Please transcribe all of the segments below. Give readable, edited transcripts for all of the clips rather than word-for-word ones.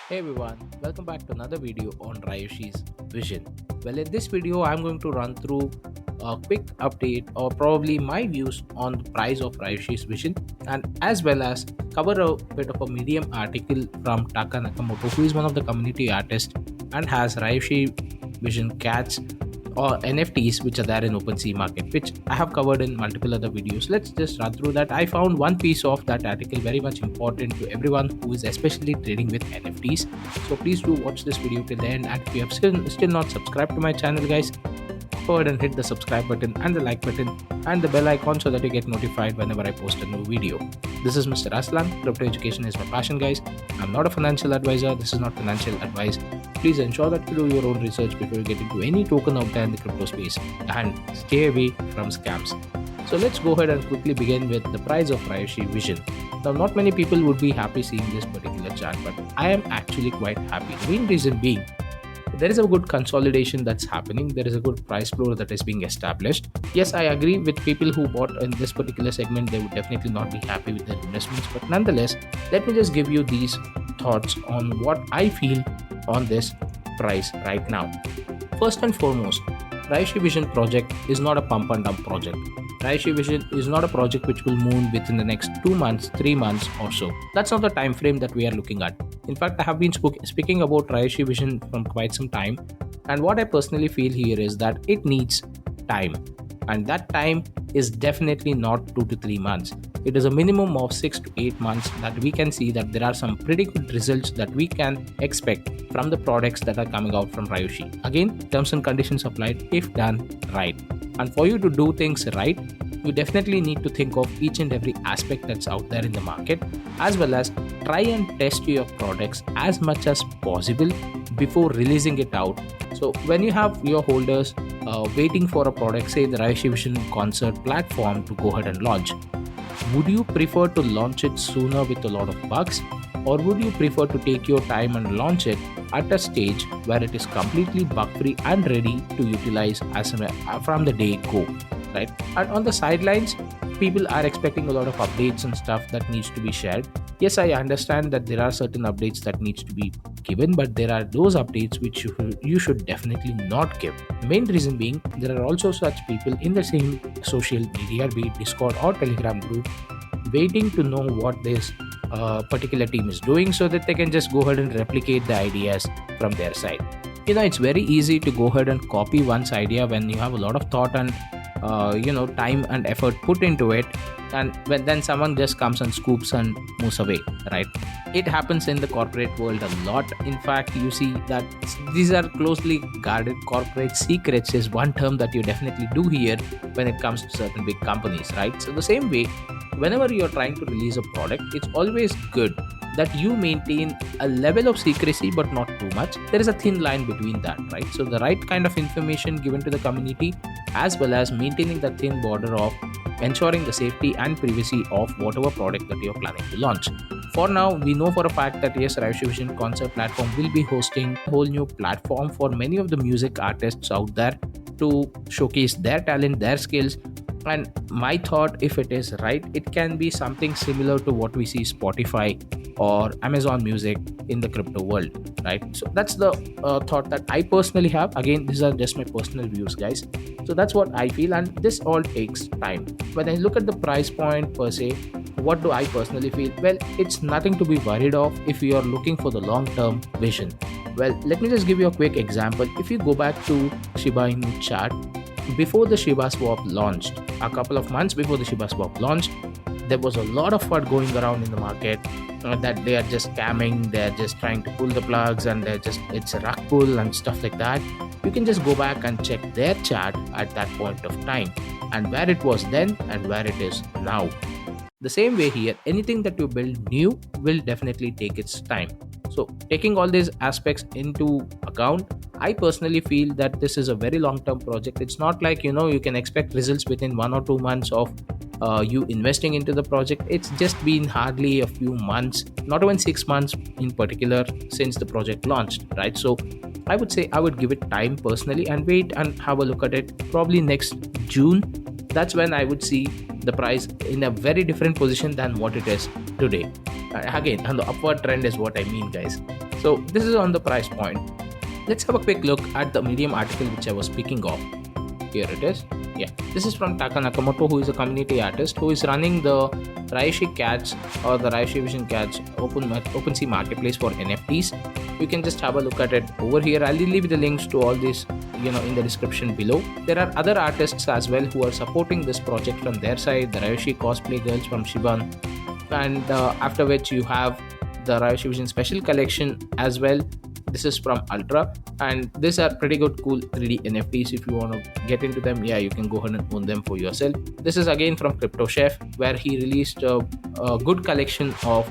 Hey everyone, welcome back to another video on Ryoshi's vision. Well, in this video, I'm going to run through a quick update or probably my views on the price of Ryoshi's vision and as well as cover a bit of a medium article from Taka Nakamoto, who is one of the community artists and has Ryoshi vision cats or NFTs which are there in OpenSea market, which I have covered in multiple other videos. Let's just run through that. I found one piece of that article very much important to everyone who is especially trading with NFTs. So please do watch this video till the end. And if you have still not subscribed to my channel, guys, go ahead and hit the subscribe button and the like button and the bell icon so that you get notified whenever I post a new video. This is Mr. Aslan. Crypto education is my passion, guys. I'm not a financial advisor. This is not financial advice. Please ensure that you do your own research before you get into any token out there in the crypto space and stay away from scams. So let's go ahead and quickly begin with the price of Ryoshi Vision. Now, not many people would be happy seeing this particular chart, but I am actually quite happy. The main reason being there is a good consolidation that's happening. There is a good price floor that is being established. Yes, I agree with people who bought in this particular segment, they would definitely not be happy with their investments. But nonetheless, let me just give you these thoughts on what I feel on this price right now. First and foremost, Raishi Vision project is not a pump and dump project. Raishi Vision is not a project which will move within the next 2 months, 3 months or so. That's not the time frame that we are looking at. In fact, I have been speaking about Raishi Vision from quite some time, and what I personally feel here is that it needs time, and that time is definitely not 2 to 3 months. It is a minimum of 6 to 8 months that we can see that there are some pretty good results that we can expect from the products that are coming out from Ryoshi. Again, terms and conditions applied if done right. And for you to do things right, you definitely need to think of each and every aspect that's out there in the market, as well as try and test your products as much as possible before releasing it out. So when you have your holders waiting for a product, say the Ryoshi Vision concert platform, to go ahead and launch, would you prefer to launch it sooner with a lot of bugs, or would you prefer to take your time and launch it at a stage where it is completely bug free and ready to utilize from the day go, right? And on the sidelines, people are expecting a lot of updates and stuff that needs to be shared. Yes, I understand that there are certain updates that needs to be given, but there are those updates which you should definitely not give. The main reason being, there are also such people in the same social media, be it Discord or Telegram group, waiting to know what this particular team is doing so that they can just go ahead and replicate the ideas from their side. It's very easy to go ahead and copy one's idea when you have a lot of thought and time and effort put into it, and when then someone just comes and scoops and moves away, right? It happens in the corporate world a lot. In fact, you see that these are closely guarded corporate secrets is one term that you definitely do hear when it comes to certain big companies, right? So the same way, whenever you're trying to release a product, it's always good that you maintain a level of secrecy but not too much. There is a thin line between that, right? So the right kind of information given to the community, as well as maintaining the thin border of ensuring the safety and privacy of whatever product that you're planning to launch. For now, we know for a fact that yes, Ryoshi Vision concert platform will be hosting a whole new platform for many of the music artists out there to showcase their talent, their skills. And my thought, if it is right, it can be something similar to what we see Spotify or Amazon Music in the crypto world, right? So that's the thought that I personally have. Again, these are just my personal views, guys. So that's what I feel, and this all takes time. When I look at the price point per se, what do I personally feel? Well, it's nothing to be worried of if you are looking for the long-term vision. Well, let me just give you a quick example. If you go back to Shiba Inu chart, before the Shiba Swap launched, a couple of months before the Shiba Swap launched, there was a lot of FUD going around in the market that they are just scamming, they're just trying to pull the plugs, and it's a rug pull and stuff like that. You can just go back and check their chart at that point of time and where it was then and where it is now. The same way here, anything that you build new will definitely take its time. So, taking all these aspects into account, I personally feel that this is a very long term project. It's not like you can expect results within 1 or 2 months of you investing into the project. It's just been hardly a few months, not even 6 months in particular, since the project launched, right? So, I would say I would give it time personally and wait and have a look at it probably next June. That's when I would see the price in a very different position than what it is today. Again, and the upward trend is what I mean, guys. So this is on the price point. Let's have a quick look at the Medium article which I was speaking of. Here it is. Yeah, this is from Taka Nakamoto, who is a community artist who is running the Raishi Cats or the Raishi Vision Cats OpenSea marketplace for NFTs. You can just have a look at it over here. I'll leave the links to all these, in the description below. There are other artists as well who are supporting this project from their side. The Raishi Cosplay Girls from Shiban, and after which you have the Raishi Vision Special Collection as well. This is from Ultra, and these are pretty good, cool 3D NFTs. If you want to get into them, yeah, you can go ahead and own them for yourself. This is again from Crypto Chef, where he released a good collection of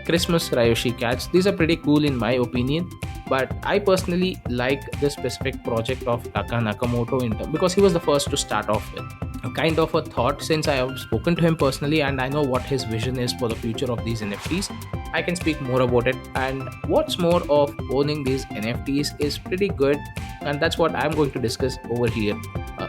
Christmas Ryoshi cats. These are pretty cool in my opinion, but I personally like this specific project of Taka Nakamoto because he was the first to start off with. A kind of a thought, since I have spoken to him personally and I know what his vision is for the future of these NFTs, I can speak more about it. And what's more, of owning these NFTs is pretty good, and that's what I'm going to discuss over here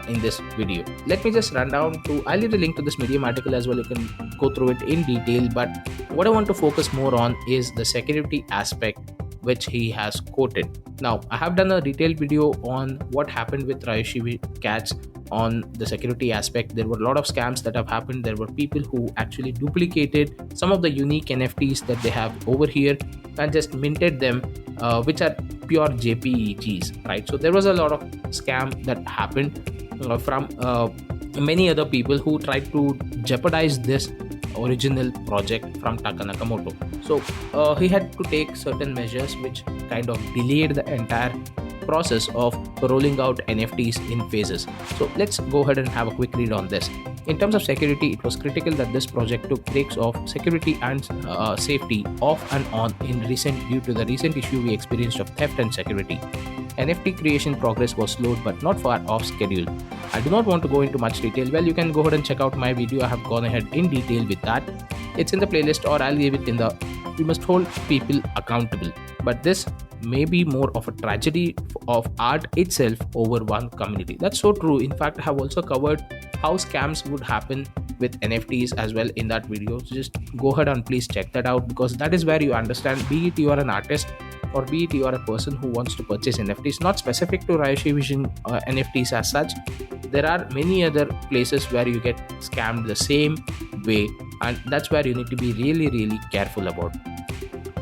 in this video. Let me just run down to, I'll leave the link to this Medium article as well. You can go through it in detail, but what I want to focus more on is the security aspect which he has quoted. Now, I have done a detailed video on what happened with Raishi Cats on the security aspect. There were a lot of scams that have happened. There were people who actually duplicated some of the unique NFTs that they have over here and just minted them, which are pure JPEGs, right? So there was a lot of scam that happened from many other people who tried to jeopardize this original project from Taka Nakamoto. So he had to take certain measures which kind of delayed the entire process of rolling out NFTs in phases. So let's go ahead and have a quick read on this. In terms of security, it was critical that this project took breaks of security and safety off and on due to the recent issue we experienced of theft and security. NFT creation progress was slowed but not far off schedule. I do not want to go into much detail. Well, you can go ahead and check out my video. I have gone ahead in detail with that. It's in the playlist, or I'll leave it in the we must hold people accountable. But this may be more of a tragedy of art itself over one community. That's so true. In fact, I have also covered how scams would happen with NFTs as well in that video. So just go ahead and please check that out, because that is where you understand, be it you are an artist or be it you are a person who wants to purchase NFTs, not specific to Raishi Vision NFTs as such. There are many other places where you get scammed the same way, and that's where you need to be really careful about.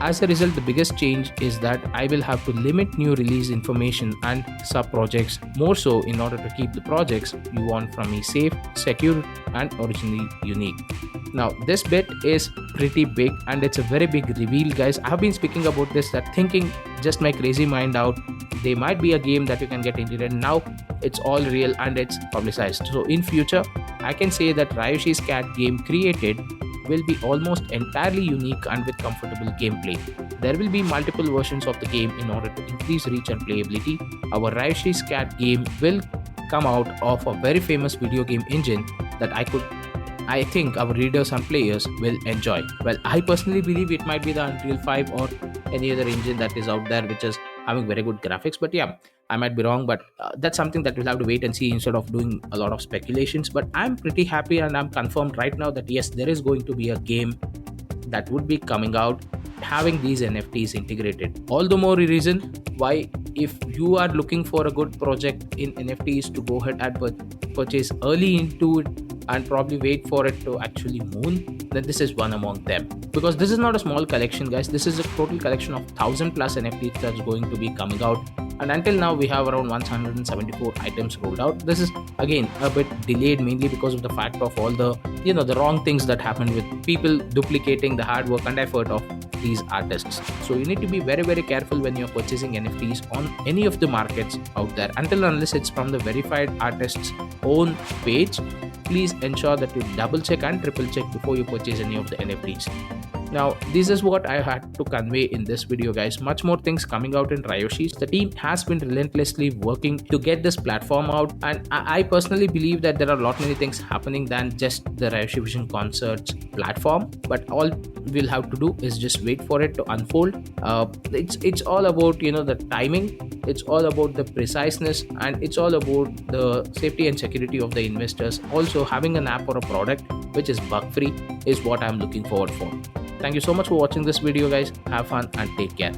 As a result, the biggest change is that I will have to limit new release information and sub projects more so in order to keep the projects you want from me safe, secure, and originally unique. Now, this bit is pretty big and it's a very big reveal, guys. I have been speaking about this, that thinking just my crazy mind out. There might be a game that you can get into, and now it's all real and it's publicized. So in future, I can say that Ryoshi's Cat game created will be almost entirely unique and with comfortable gameplay. There will be multiple versions of the game in order to increase reach and playability. Our Ryoshi's Cat game will come out of a very famous video game engine that I think our readers and players will enjoy. Well, I personally believe it might be the Unreal 5 or any other engine that is out there which is having very good graphics, but yeah, I might be wrong, but that's something that we'll have to wait and see instead of doing a lot of speculations. But I'm pretty happy and I'm confirmed right now that yes, there is going to be a game that would be coming out having these NFTs integrated. All the more reason why, if you are looking for a good project in NFTs, to go ahead and purchase early into it and probably wait for it to actually moon, then this is one among them. Because this is not a small collection, guys. This is a total collection of 1,000 plus NFTs that's going to be coming out. And until now, we have around 174 items rolled out. This is again a bit delayed, mainly because of the fact of all the the wrong things that happened with people duplicating the hard work and effort of these artists. So you need to be very careful when you're purchasing NFTs on any of the markets out there. Until unless it's from the verified artist's own page, please ensure that you double check and triple check before you purchase any of the NFTs. Now, this is what I had to convey in this video, guys. Much more things coming out in Ryoshis. The team has been relentlessly working to get this platform out, and I personally believe that there are a lot many things happening than just the Ryoshi Vision Concerts platform. But all we'll have to do is just wait for it to unfold. It's all about the timing. It's all about the preciseness, and it's all about the safety and security of the investors. Also, having an app or a product which is bug free is what I'm looking forward for. Thank you so much for watching this video, guys. Have fun and take care.